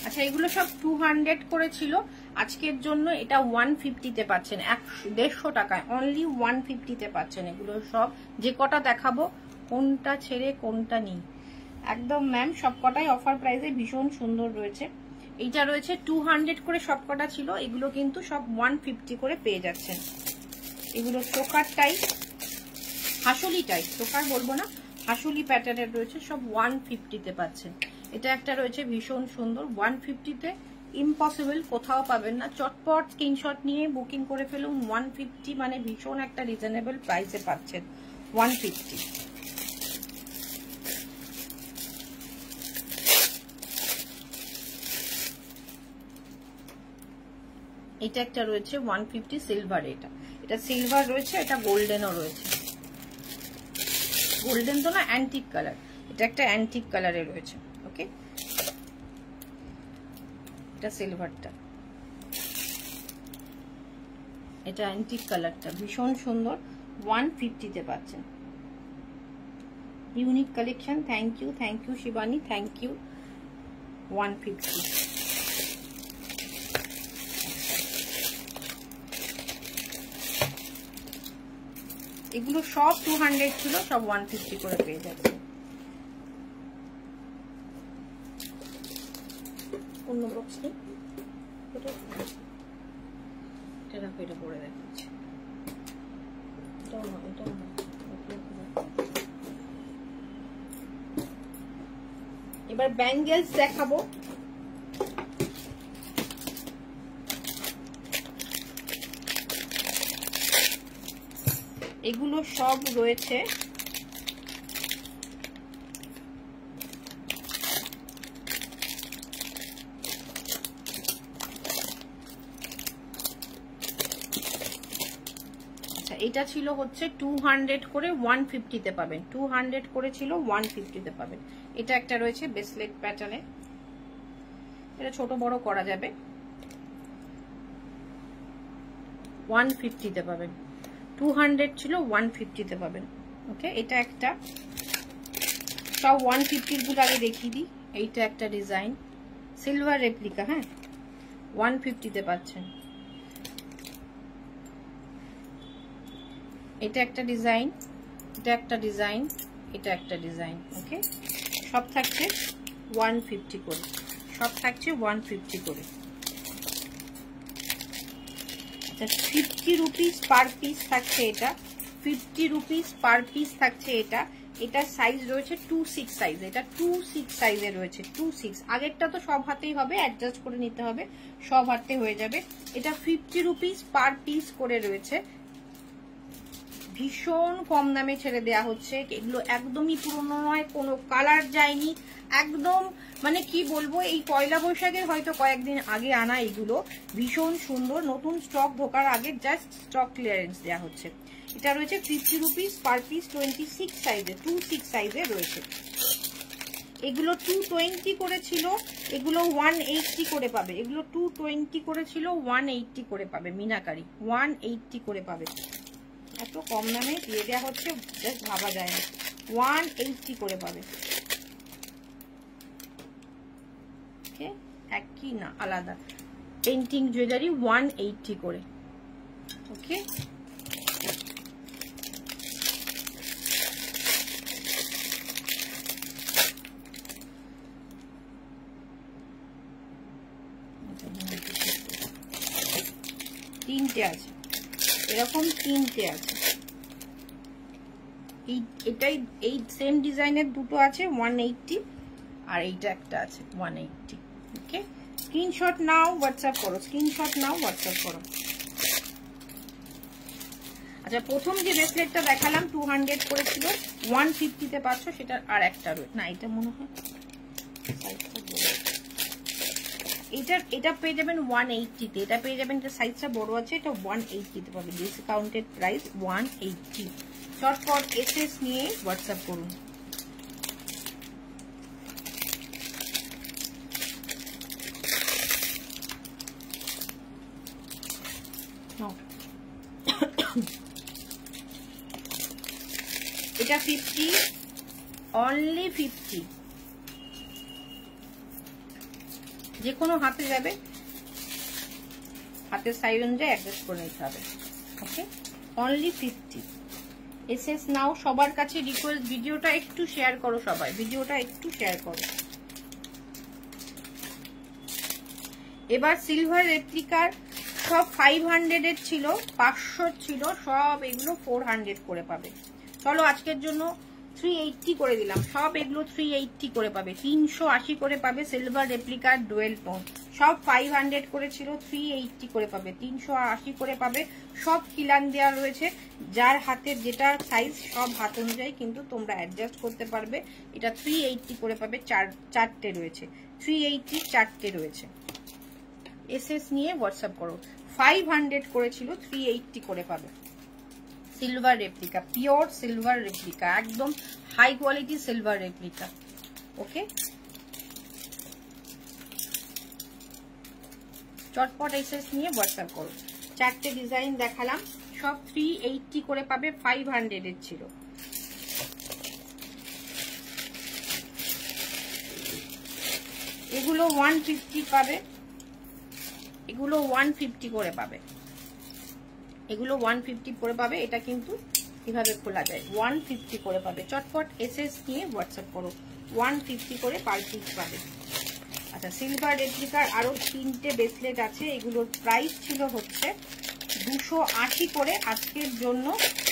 আচ্ছা, এগুলো সব 200 করে ছিল। আজকের জন্য এটা 150-তে পাচ্ছেন, 150 টাকায় অনলি 150-তে পাচ্ছেন। এগুলো সব যে কটা দেখাবো, কোনটা ছেড়ে কোনটা নেই একদম ম্যাম, সব কটাই অফার প্রাইসে ভীষণ সুন্দর রয়েছে। এইটা রয়েছে 200 করে সব কটা ছিল, এগুলো কিন্তু সব 150 করে পেয়ে যাচ্ছেন। এগুলো চোকার টাইপ, হাসুলি টাইপ, চোকার বলবো না, হাসুলি প্যাটার্নের রয়েছে, সব 150-তে পাচ্ছেন। এটা একটা রয়েছে ভীষণ সুন্দর, 150-তে ইম্পসিবল, কোথাও পাবেন না। চটপট স্ক্রিনশট নিয়ে বুকিং করে ফেলুন। 150 মানে ভীষণ একটা রিজনেবল প্রাইসে পাচ্ছেন, 150। এটা একটা রয়েছে 150 সিলভার। এটা সিলভার রয়েছে, এটা গোল্ডেনও রয়েছে। গোল্ডেন তো না, অ্যান্টিক কালার। এটা একটা অ্যান্টিক কালারে রয়েছে। ওকে, এটা সিলভারটা, এটা অ্যান্টিক কালারটা ভীষণ সুন্দর, 150-তে পাচ্ছেন। Unique collection. Thank you Shivani, thank you. 150। এগুলো সব 200 ছিল, সব 150 করে পেয়ে যাচ্ছে। অন্য বক্স নেই, এটা এটা পরে দেখাচ্ছি। এটাও না, এটাও না। এবার ব্যাঙ্গেলস দেখাবো। এগুলো সব রয়েছে এটা ছিল হচ্ছে 200 করে 150-তে পাবেন, 200 করে ছিল 150-তে পাবেন। এটা একটা রয়েছে ব্রেসলেট প্যাটার্নে, এটা ছোট বড় করা যাবে, 150-তে পাবেন। 200 ছিল 150-তে পাবেন। ওকে, এটা একটা, সব 150 গুলো আগে দেখিয়ে দিই। এইটা একটা ডিজাইন, সিলভার রেপ্লিকা, হ্যাঁ, 150-তে পাচ্ছেন। এটা একটা ডিজাইন, এটা একটা ডিজাইন, এটা একটা ডিজাইন। ওকে, সব থাকছে 150 করে, সব থাকছে 150 করে। 50 রুপিস পার পিস থাকছে এটা, 50 রুপিস পার পিস থাকছে এটা। এটা সাইজ রয়েছে 26 সাইজ, এটা 26 সাইজে রয়েছে, 26। আগেরটা তো সব হাতেই হবে, অ্যাডজাস্ট করে নিতে হবে, সব হাতে হয়ে যাবে। এটা 50 রুপিস পার পিস করে রয়েছে, ভীষণ কম দামে ছেড়ে দেয়া হচ্ছে। এগুলো একদমই পুরনো নয়, কোনো কালার যায়নি, একদম মানে কি বলবো, এই পয়লা বৈশাখের হয়তো কয়েকদিন আগে আনা এগুলো, ভীষণ সুন্দর। নতুন স্টক ঢোকার আগে জাস্ট স্টক ক্লিয়ারেন্স দেওয়া হচ্ছে। এটা রয়েছে 50 রুপিস পার পিস, 26 সাইজে, 26 সাইজে রয়েছে। এগুলো 220 করে ছিল, এগুলো 180 করে পাবে। এগুলো 220 করে ছিল, 180 করে পাবে। মিনাকারি 180 করে পাবে। এত কম দামে দিয়ে দেওয়া হচ্ছে, জাস্ট ভাবা যায় না। 180 করে পাবে। ওকে, একই না, আলাদা। পেন্টিং জুয়েলারি 180 করে। ওকে, তিনটে আছে, এরকম তিনটে আছে। এটাই, এই সেম ডিজাইনের দুটো আছে 180, আর এইটা একটা আছে 180। ওকে, স্ক্রিনশট নাও, হোয়াটসঅ্যাপ করো, স্ক্রিনশট নাও, হোয়াটসঅ্যাপ করো। আচ্ছা, প্রথম যে ব্রেসলেটটা দেখালাম 200 করেছিল, 150-তে পাচ্ছ, সেটা আর একটা রয়েছে না, এটা মনে হয় এটা পেয়ে যাবেন 180-তে, এটা পেয়ে যাবেন, এটা সাইজটা বড় আছে, এটা 180-তে পাবে। Discounted price 180। চটপট এসএস নিয়ে হোয়াটসঅ্যাপ করুন। এটা 50, অনলি 50, যে কোনো হাতে যাবে, হাতের সাইজ অনুযায়ী অ্যাডজাস্ট করে নিতে হবে। ওকে, অনলি 50। এসএস নাও। সবার কাছে রিকোয়েস্ট, ভিডিওটা একটু শেয়ার করো, সবাই ভিডিওটা একটু শেয়ার করো। এবার সিলভার রেপ্লিকার সব 500 এর ছিল, 500 ছিল, সব এগুলো 400 করে পাবে। চলো আজকের জন্য 380 করে দিলাম, সব এগুলো 380 করে পাবে, 380 করে পাবে। সিলভার রেপ্লিকার ডুয়েল টোন সব 500 করে ছিল, 380 করে পাবে, 380 করে পাবে। সব কিলান দেওয়া রয়েছে, যার হাতের যেটা সাইজ সব হাত অনুযায়ী কিন্তু তোমরা অ্যাডজাস্ট করতে পারবে। এটা 380 করে পাবে, চারটে রয়েছে, 380 চারটে রয়েছে। এসএস নিয়ে হোয়াটসঅ্যাপ করো। 500 করেছিল, 380 করে পাবে। Silver replica, pure silver replica, একদম হাই কোয়ালিটি সিলভার রেপ্লিকা। ওকে, চটপট এসএস নিয়ে হোয়াটসঅ্যাপ করো। চারটে ডিজাইন দেখালাম, সব 380 করে পাবে, 500 এর ছিল। এগুলো 150 পাবে, এগুলো 150 করে পাবে, এগুলো 150 করে পাবে। এটা কিন্তু কিভাবে খোলা যায়, 150 করে পাবে। চটপট এসএস নিয়ে হোয়াটসঅ্যাপ করো, 150 করে পার পিস পাবে। আচ্ছা, সিলভার রেপ্লিকার আরো 3টে ব্রেসলেট আছে, এগুলোর প্রাইস ছিল হচ্ছে 280 করে। আজকের জন্য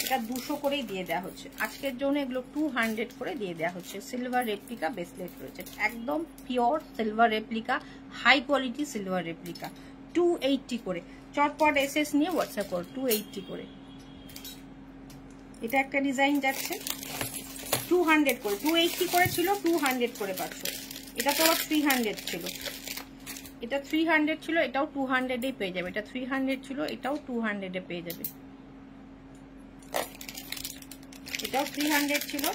এটা 200 করেই দিয়ে দেওয়া হচ্ছে আজকের জন্য। এগুলো 200 করে দিয়ে দেওয়া হচ্ছে। সিলভার রেপ্লিকা ব্রেসলেট রয়েছে, একদম pure silver replica, high quality silver replica, 280 করে। চটপট এসএস নিয়ে হোয়াটসঅ্যাপ করো, 280 করে। এটা একটা ডিজাইন যাচ্ছে 200 করে, 280 করে ছিল, 200 করে পাচ্ছ। এটা তো আবার 300 ছিল, এটা 300 ছিল, এটাও 200 এ পেয়ে যাবে। এটা 300 ছিল, এটাও 200 এ পেয়ে যাবে। এটাও 300 ছিল,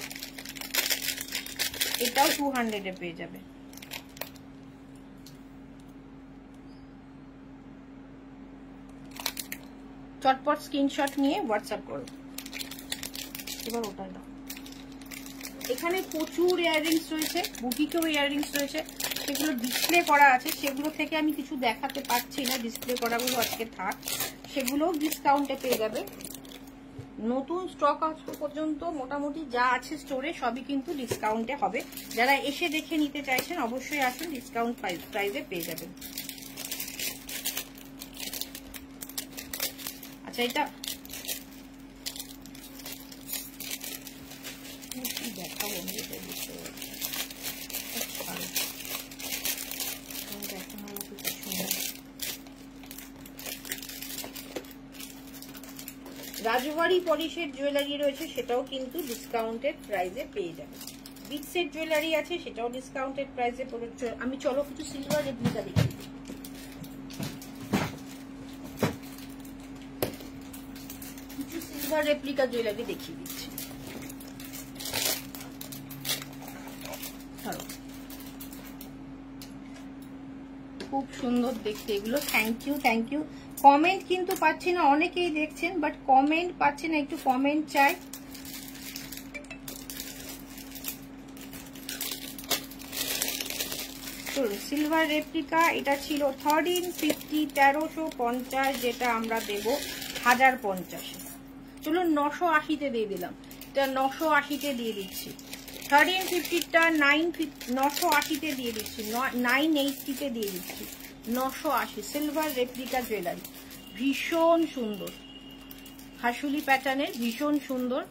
এটাও 200 এ পেয়ে যাবে। চটপট স্ক্রিনশট নিয়ে হোয়াটসঅ্যাপ করো। এবার ওটা দাও। এখানে প্রচুর ইয়াররিংস রয়েছে, বুটিকেও ইয়াররিংস রয়েছে, সেগুলো ডিসপ্লে করা আছে, সেগুলো থেকে আমি কিছু দেখাতে পারছি না, ডিসপ্লে করাগুলো আজকে থাক, সেগুলোও ডিসকাউন্টে পেয়ে যাবে। নতুন স্টক আসা পর্যন্ত মোটামুটি যা আছে স্টোরে সবই কিন্তু ডিসকাউন্টে হবে। যারা এসে দেখে নিতে চাইছেন অবশ্যই আসুন, ডিসকাউন্ট প্রাইসে পেয়ে যাবেন। আচ্ছা, এটা দেখাবো রাজবাড়ি পলিশের জুয়েলারি রয়েছে, সেটাও কিন্তু ডিসকাউন্টেড প্রাইসে পেয়ে যাবে। বিটসের জুয়েলারি আছে, সেটাও ডিসকাউন্টেড প্রাইসে পড়েছে। আমি চলো কিছু সিলভার রেপ্লিকা দেখি। কিছু সিলভার রেপ্লিকা জুয়েলারি দেখিয়ে দিচ্ছি। খুব সুন্দর দেখতে এগুলো। Thank you, thank you. Comment কিন্তু পাচ্ছি না, অনেকেই দেখছেন বাট কমেন্ট পাচ্ছি না, একটু কমেন্ট চাই। সিলভার রেপ্লিকা এটা ছিল 1350, 1350, যেটা আমরা দেব 1050। চলুন 980-তে দিয়ে দিলাম, এটা 980-তে দিয়ে দিচ্ছি। 1350টা 980-তে দিয়ে দিচ্ছি, 980-তে দিয়ে দিচ্ছি, 980। সিলভার রেপ্লিকা জুয়েলারি, ভীষণ সুন্দর, হাসুলি প্যাটার্নের, ভীষণ সুন্দর।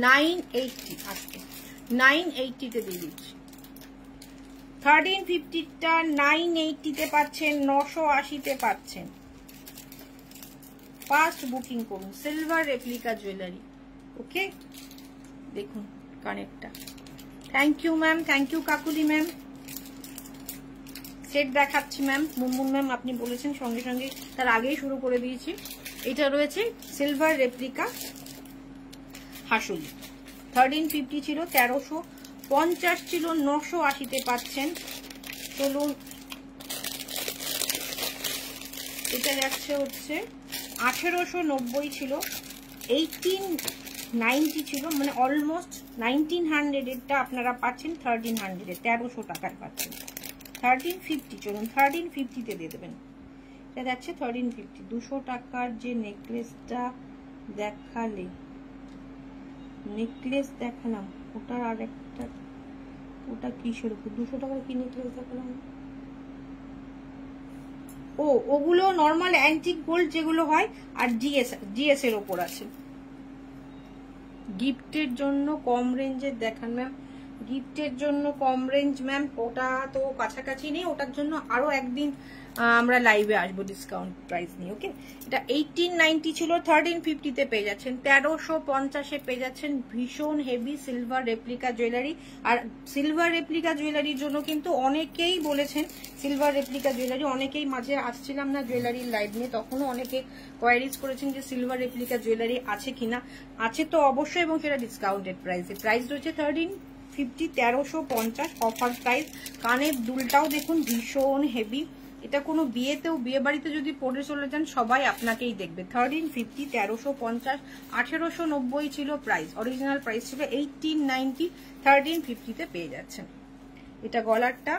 980 আজকে 980-তে দিয়ে দিচ্ছি। 1350টা 980-তে পাচ্ছেন, 980-তে পাচ্ছেন। ফাস্ট বুকিং করুন। Silver replica jewellery, okay. দেখুন কানেরটা। Thank you ma'am, thank you Kakuli ma'am. Set দেখাচ্ছি ম্যাম, মুনমুন ম্যাম আপনি বলেছেন, সঙ্গে সঙ্গে তার আগেই শুরু করে দিয়েছি। এটা রয়েছে সিলভার রেপ্লিকা হাসুলি, 1350 ছিল, 1350 ছিল, 980-তে পাচ্ছেন। চলুন, এটা যাচ্ছে হচ্ছে 1890 ছিল, 1890 ছিল, মানে অলমোস্ট 1900-এরটা আপনারা পাচ্ছেন 1300-এ, 1300 টাকায় পাচ্ছেন। 1350, চলুন 1350-তে দিয়ে দেবেন। এটা যাচ্ছে 1350। 200 টাকার যে নেকলেসটা দেখালে, নেকলেস দেখালাম, ওটার আর একটা, ওটা কিসের উপর? 200 টাকার কি নেকলেস দেখালাম? ও, ওগুলো নর্মাল অ্যান্টিক গোল্ড যেগুলো হয়, আর জিএস এর ওপর আছে। গিফটের জন্য কম রেঞ্জের দেখান ম্যাম, গিফটের জন্য কম রেঞ্জ ম্যাম, ওটা তো কাছাকাছি নেই, ওটার জন্য আরো একদিন আমরা লাইভে আসবো ডিসকাউন্ট প্রাইস নিয়ে, ওকে। এটা 1890 ছিল, 1350-তে পেয়ে যাচ্ছেন, 1350-এ পেয়ে যাচ্ছেন। ভীষণ হেভি সিলভার রেপ্লিকা জুয়েলারি। আর সিলভার রেপ্লিকা জুয়েলারির জন্য কিন্তু অনেকেই বলেছেন, সিলভার রেপ্লিকা জুয়েলারি, অনেকেই মাঝে আসছিলাম না জুয়েলারির লাইভ নিয়ে, তখনও অনেকে কোয়ারিজ করেছেন যে সিলভার রেপ্লিকা জুয়েলারি আছে কিনা। আছে তো অবশ্যই, এবং সেটা ডিসকাউন্টেড প্রাইসে। প্রাইস রয়েছে 1350, 1350 অফার প্রাইস। কানের দুলটাও দেখুন ভীষণ হেভি, এটা কোনো বিয়েতেও, বিয়ে বাড়িতে যদি পরে চলে যান সবাই আপনাকেই দেখবে। 1350, 1350, 1890 ছিল প্রাইস, অরিজিনাল প্রাইস ছিল 1890, 1350-তে পেয়ে যাচ্ছেন। এটা গলারটা,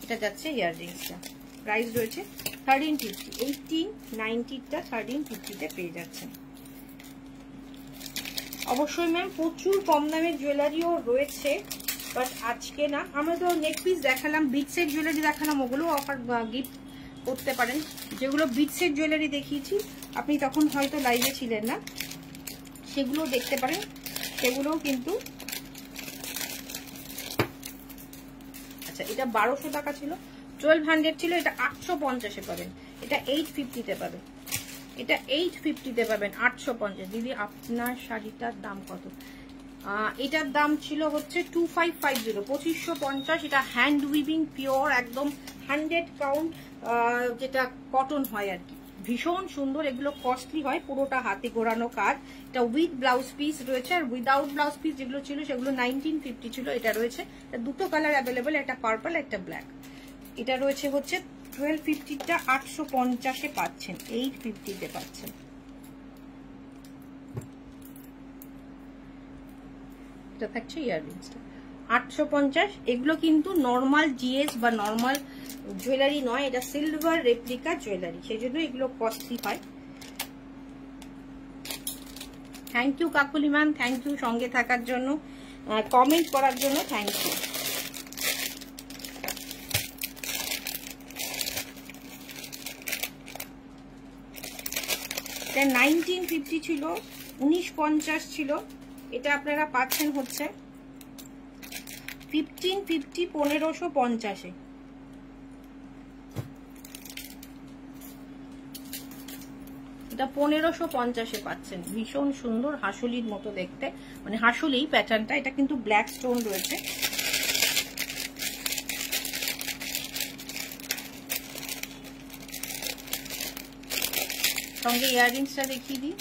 এটা যাচ্ছে ইয়াররিংসটা। প্রাইস রয়েছে 1350, 1890-টা 1350-তে পেয়ে যাচ্ছেন। অবশ্যই ম্যাম প্রচুর কম দামের জুয়েলারিও রয়েছে, বাট আজকে না। আমরা তো নেক পিস দেখালাম, বিটসের জুয়েলারি দেখালাম, ওগুলো অফার গিফট করতে পারেন। যেগুলো বিটসের জুয়েলারি দেখিয়েছি আপনি তখন হয়তো লাইভে ছিলেন না, সেগুলো দেখতে পারেন, সেগুলোও কিন্তু। আচ্ছা, এটা 1200 টাকা ছিল, 1200 ছিল, এটা 850-এ পাবেন, এটা 850-তে পাবেন, এটা 850-তে পাবেন, 850। দিদি আপনার শাড়িটার দাম কত? এটার দাম ছিল হচ্ছে 2550, 2550। এটা হ্যান্ড উইভিং পিওর, একদম 100 কাউন্ট, যেটা কটন হয় আর কি, ভীষণ সুন্দর। এগুলো কস্টলি হয়, পুরোটা হাতে ঘোরানো কাজ। এটা উইথ ব্লাউজ পিস রয়েছে, আর উইদাউট ব্লাউজ পিস যেগুলো ছিল সেগুলো 1950 ছিল। এটা রয়েছে দুটো কালার অ্যাভেলেবেল, একটা পার্পল একটা ব্ল্যাক। এটা রয়েছে হচ্ছে 1250টা 850-এ পাচ্ছেন, 850-তে পাচ্ছেন। এটা থাকছে ইয়াররিংসটা 850। এগুলো কিন্তু নর্মাল জিএস বা নর্মাল জুয়েলারি নয়, এটা সিলভার রেপ্লিকা জুয়েলারি, সেই জন্য এগুলো কস্টলি হয়। Thank you Kakuli ma'am, thank you সঙ্গে থাকার জন্য, কমেন্ট করার জন্য থ্যাংক ইউ। এটা 1950 ছিল, 1950 ছিল, এটা আপনারা পাচ্ছেন হচ্ছে 1550, 1550-এ। এটা 1550-এ পাচ্ছেন, ভীষণ সুন্দর, হাসুলির মতো দেখতে, মানে হাসুলি প্যাটার্নটা। এটা কিন্তু ব্ল্যাক স্টোন রয়েছে। সঙ্গে ইয়াররিংসটা দেখিয়ে দিই,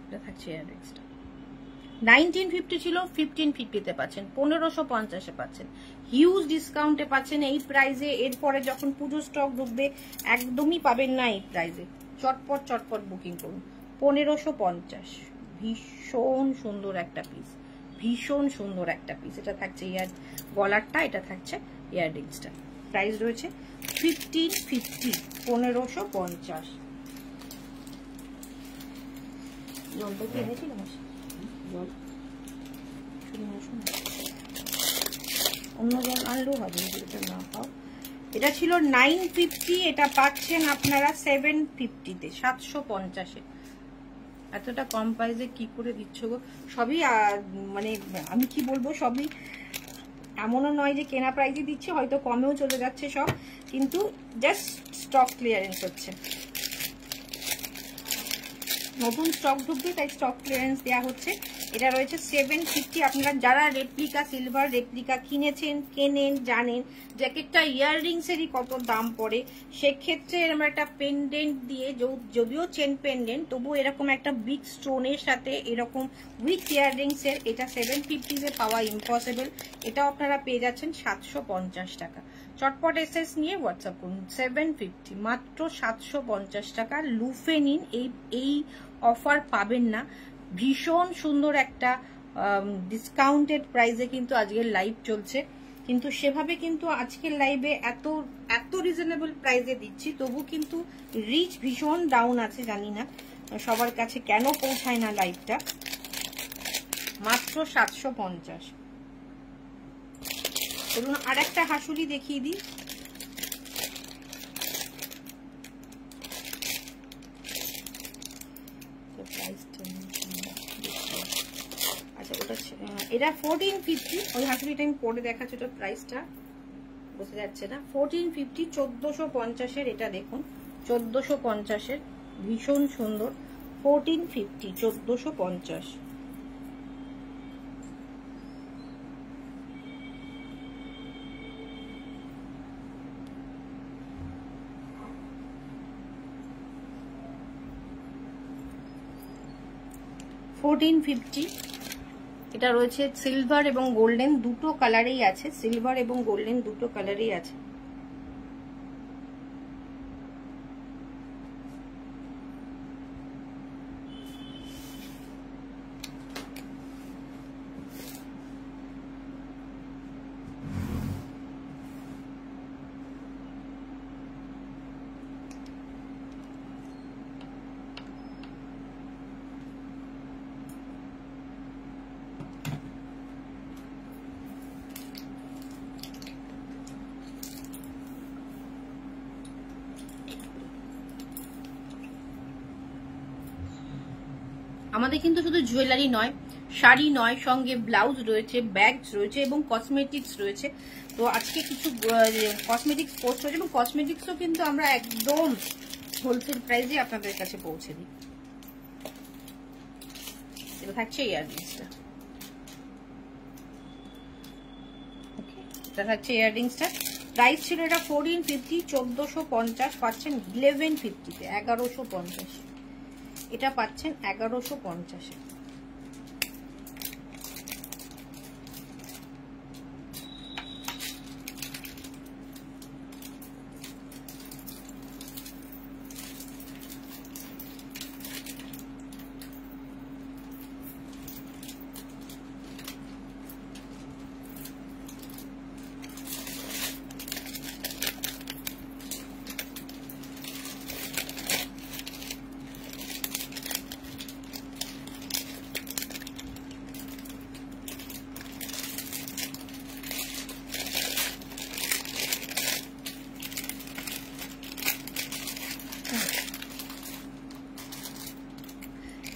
এটা থাকছে ইয়াররিংসটা। 1950 ছিল, 1550-তে পাচ্ছেন, 1550-এ পাচ্ছেন, হিউজ ডিসকাউন্টে পাচ্ছেন এই প্রাইসে। এরপরে যখন পুজো স্টক ঢুকবে একদমই পাবেন না এই প্রাইসে, চটপট চটপট বুকিং করুন। 1550, ভীষণ সুন্দর একটা পিস, ভীষণ সুন্দর একটা পিস। এটা থাকছে ইয়ার গলারটা, এটা থাকছে ইয়াররিংসটা। প্রাইস রয়েছে 1550, 1550। জলটা কি এনেছিলাম? জল অন্য জল আনলেও হবে, এটা না পাও। এটা ছিল 950, এটা পাচ্ছেন আপনারা 750-তে, 750-এ। এতটা কম প্রাইসে কি করে দিচ্ছ গো? সবই মানে আমি কি বলবো, সবই এমনও নয় যে কেনা প্রাইসে দিচ্ছে, হয়তো কমেও চলে যাচ্ছে সব, কিন্তু জাস্ট স্টক ক্লিয়ারেন্স হচ্ছে, নতুন স্টক ঢুকবে তাই স্টক ক্লিয়ারেন্স দেওয়া হচ্ছে। এটা রয়েছে 750। আপনারা যারা রেপ্লিকা সিলভার রেপ্লিকা কিনেছেন, কেনেন, জানেন যে একটা ইয়াররিংসেরই কত দাম পড়ে, সেক্ষেত্রে এরকম একটা পেন্ডেন্ট দিয়ে, যদিও চেন পেন্ডেন্ট, তবু এরকম একটা বিগ স্টোনের সাথে এরকম উইথ ইয়াররিংসের এটা 750-তে পাওয়া ইম্পসিবল। এটাও আপনারা পেয়ে যাচ্ছেন 750 টাকা। চটপট এসএস নিয়ে হোয়াটসঅ্যাপ করুন। 750, মাত্র 750 টাকা। লুফে নিন, এই অফার পাবেন না। ভীষণ সুন্দর একটা ডিসকাউন্টেড প্রাইসে কিন্তু আজকের লাইভ চলছে, কিন্তু সেভাবে কিন্তু আজকের লাইভে এত রিজনেবল প্রাইসে দিচ্ছি, তবু কিন্তু রিচ ভীষণ ডাউন আছে। জানি না সবার কাছে কেন পৌঁছায় না লাইভটা। মাত্র 750। ধরুন আর একটা হাসুলি দেখিয়ে দিই। আচ্ছা, ওটা এটা 1450। ওই হাসুলিটা আমি পরে দেখাচ্ছি, ওটা প্রাইসটা বোঝা যাচ্ছে না। 1450, 1450-এর। এটা দেখুন 1450-এর, ভীষণ সুন্দর। 1450, 1450। এটা রয়েছে সিলভার এবং গোল্ডেন দুটো কালারেই আছে, সিলভার এবং গোল্ডেন দুটো কালারেই আছে। আমাদের কিন্তু শুধু জুয়েলারি নয়, শাড়ি নয়, সঙ্গে ব্লাউজ রয়েছে, ব্যাগস রয়েছে এবং কসমেটিক্স রয়েছে। তো আজকে কিছু কসমেটিক্স পোস্ট রয়েছে এবং কসমেটিক্সও কিন্তু আমরা একদম হোলসেল প্রাইসে আপনাদের কাছে পৌঁছে দিই। এটা থাকছে ইয়াররিংসটা, ওকে, এটা থাকছে ইয়াররিংসটা। প্রাইস ছিল এটা 1450, 1450, পাচ্ছেন 1150-তে, 1150। এটা পাচ্ছেন 1150-এ।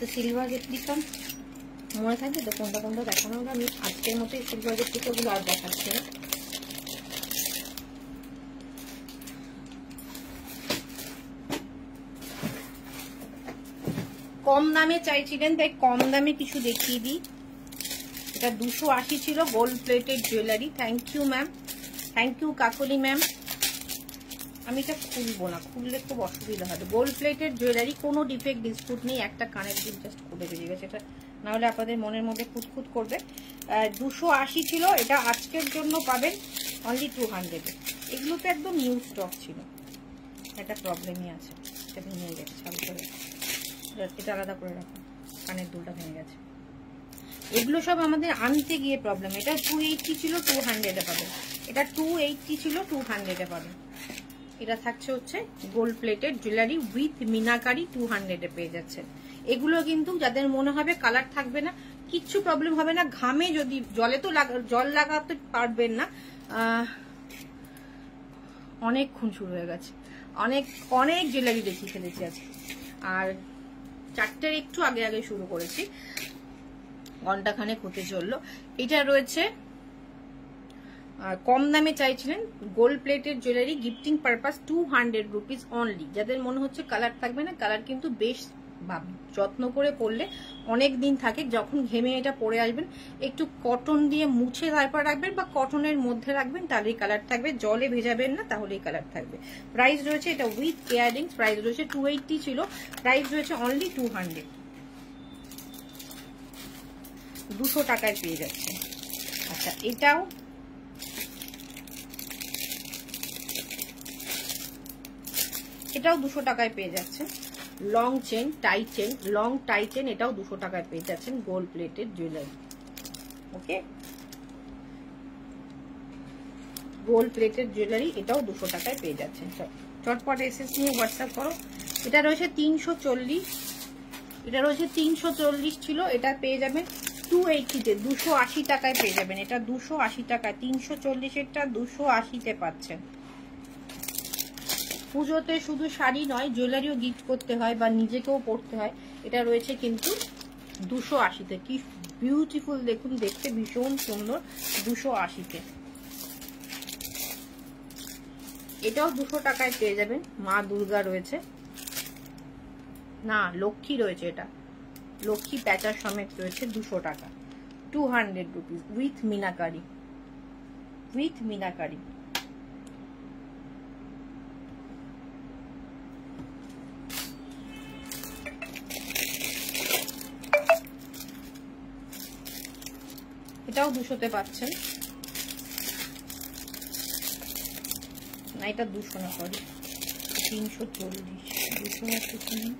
তো সিলভার রেপ্লিকা মনে থাকবে তো কোনটা কোনটা দেখানো হলো। আমি আজকের মতো সিলভার রেপ্লিকাগুলো আর দেখাচ্ছি না। কম দামে চাইছিলেন তাই কম দামে কিছু দেখিয়ে দিই। এটা 280 ছিল, gold plated jewellery. Thank you ma'am, thank you Kakoli ma'am. আমি এটা খুলবো না, খুললে খুব অসুবিধা হবে। গোল্ড প্লেটেড জুয়েলারি, কোনো ডিফেক্ট ডিসপুট নেই, একটা কানের দুল জাস্ট খুলে বেরিয়ে গেছে। এটা না হলে আপনাদের মনের মধ্যে খুঁতখুত করবে। 280 ছিল, এটা আজকের জন্য পাবেন অনলি 200-এ। এগুলো তো একদম নিউ স্টক ছিল, একটা প্রবলেমই আছে, এটা ভেঙে গেছে। চালু করে এটা আলাদা করে রাখুন, কানের দুলটা ভেঙে গেছে। এগুলো সব আমাদের আনতে গিয়ে প্রবলেম। এটা 280 ছিল, 200-এ পাবেন। এটা 280 ছিল, 200-এ পাবেন। এটা থাকছে হচ্ছে gold plated jewellery with meenakari, 200-এ পেয়ে যাচ্ছেন। এগুলো কিন্তু যাদের মনে হবে কালার থাকবে না, কিচ্ছু প্রবলেম হবে না। ঘামে যদি জলে তো জল লাগাতে পারবেন না। অনেকক্ষণ শুরু হয়ে গেছে, অনেক অনেক জুয়েলারি দেখিয়ে ফেলেছি আজকে। আর 4টের একটু আগে আগে শুরু করেছি, ঘন্টাখানেক হতে চললো। এটা রয়েছে কম দামে চাইছিলেন gold plated jewellery, gifting purpose, 200 rupees only. যাদের মনে হচ্ছে কালার থাকবে না, কালার কিন্তু বেশ যত্ন করে পরলে অনেক দিন থাকে। যখন ঘেমে এটা পরে আসবেন, একটু কটন দিয়ে মুছে তারপর রাখবেন বা কটনের মধ্যে রাখবেন, তাহলেই কালার থাকবে। জলে ভেজাবেন না, তাহলেই কালার থাকবে। প্রাইস রয়েছে এটা উইথ ইয়াররিংস, প্রাইস রয়েছে 280 ছিল, প্রাইস রয়েছে অনলি 200। 200 টাকায় পেয়ে যাচ্ছে। আচ্ছা, এটাও এটাও 200 টাকায় পেয়ে যাচ্ছে। Long chain, tie chain, long tie chain, এটাও 200 টাকায় পেয়ে যাচ্ছেন। Gold plated jewellery, okay, gold plated jewellery, এটাও 200 টাকায় পেয়ে যাচ্ছেন। চটপট এসএস নিয়ে হোয়াটসঅ্যাপ করো। এটা রয়েছে 340, এটা রয়েছে 340 ছিল, এটা পেয়ে যাবেন 280-তে, 280 টাকায় পেয়ে যাবেন। এটা 280 টাকায়, 340-এরটা 280-তে পাচ্ছেন। পুজোতে শুধু শাড়ি নয়, জুয়েলারিও গিফট করতে হয় বা নিজেকেও পরতে হয়। এটা রয়েছে কিন্তু 280-তে। কি বিউটিফুল দেখুন, দেখতে ভীষণ সুন্দর, 280-তে। এটাও 200 টাকায় পেয়ে যাবেন। মা দুর্গা রয়েছে, না লক্ষ্মী রয়েছে, এটা লক্ষ্মী প্যাঁচা সমেত রয়েছে, 200 টাকা, 200 rupees with meenakari, with meenakari. এটাও 200-তে পাচ্ছেন। না, এটা 200 না, সরি 340, 200 একটু কিনুন।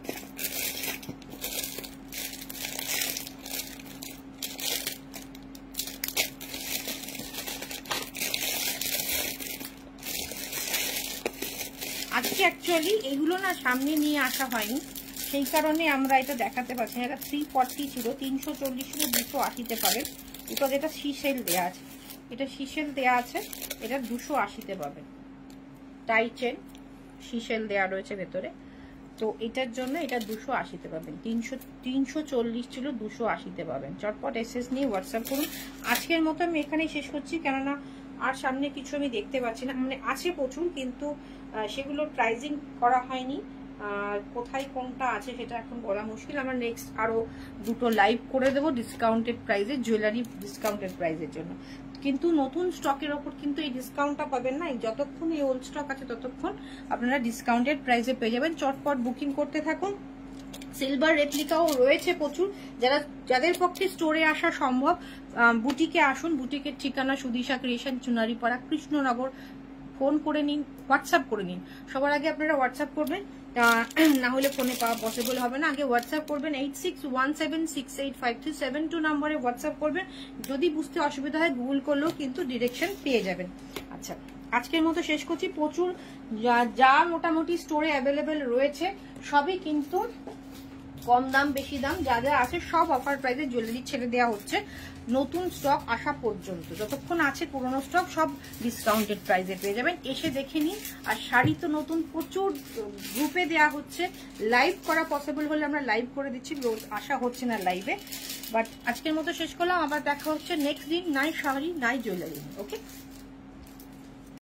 আজকে অ্যাকচুয়ালি এগুলো না সামনে নিয়ে আসা হয়নি, সেই কারণে আমরা এটা দেখাতে পারছি না। এটা 340 ছিল, 340 ছিল, 280-তে পাবেন। বিকজ এটা সিসেল দেওয়া আছে, এটা সিসেল দেওয়া আছে, এটা 280-তে পাবেন। টাই চেন সিসেল দেওয়া রয়েছে ভেতরে, তো এটার জন্য এটা 280-তে পাবেন। 340 ছিল, 280-তে পাবেন। চটপট এসএস নিয়ে হোয়াটসঅ্যাপ করুন। আজকের মতো আমি এখানেই শেষ করছি, কেননা আর সামনে কিছু আমি দেখতে পাচ্ছি না, মানে আছে প্রচুর, কিন্তু সেগুলো প্রাইজিং করা হয়নি। কোথায় কোনটা আছে সেটা এখন বলা মুশকিল। আমরা নেক্সট আরো দুটো লাইভ করে দেবো ডিসকাউন্টেড প্রাইসে, জুয়েলারি ডিসকাউন্টেড প্রাইসের জন্য। কিন্তু নতুন স্টকের ওপর কিন্তু এই ডিসকাউন্টটা পাবেন না। যতক্ষণ এই ওল্ড স্টক আছে ততক্ষণ আপনারা ডিসকাউন্টেড প্রাইসে পেয়ে যাবেন। চটপট বুকিং করতে থাকুন। সিলভার রেপ্লিকাও রয়েছে প্রচুর। যাদের পক্ষে স্টোরে আসা সম্ভব, বুটিকে আসুন। বুটিকের ঠিকানা সুদিশা ক্রিয়েশন, চুনারিপাড়া, কৃষ্ণনগর। ফোন করে নিন, হোয়াটসঅ্যাপ করে নিন। সবার আগে আপনারা হোয়াটসঅ্যাপ করবেন, না হলে ফোনে পাওয়া পসিবল হবে না। আগে হোয়াটসঅ্যাপ করবেন, 8617685372 নম্বরে হোয়াটসঅ্যাপ করবেন। যদি বুঝতে অসুবিধা হয় গুগল করলেও কিন্তু ডিরেকশন পেয়ে যাবেন। আচ্ছা, আজকের মতো শেষ করছি। প্রচুর যা মোটামুটি স্টোরে অ্যাভেলেবেল রয়েছে সবই কিন্তু কম দাম বেশি দাম যা যা আছে সব অফার প্রাইসে জুয়েলারি ছেড়ে দেওয়া হচ্ছে নতুন স্টক আসা পর্যন্ত। যতক্ষণ আছে পুরনো স্টক সব ডিসকাউন্টেড প্রাইসে পেয়ে যাবেন, এসে দেখে নিন। আর শাড়ি তো নতুন প্রচুর গ্রুপে দেওয়া হচ্ছে, লাইভ করা পসিবল হলে আমরা লাইভ করে দিচ্ছি, রোজ আসা হচ্ছে না লাইভে। বাট আজকের মতো শেষ করলাম, আবার দেখা হচ্ছে নেক্সট দিন। নাই শাড়ি নাই জুয়েলারি। ওকে।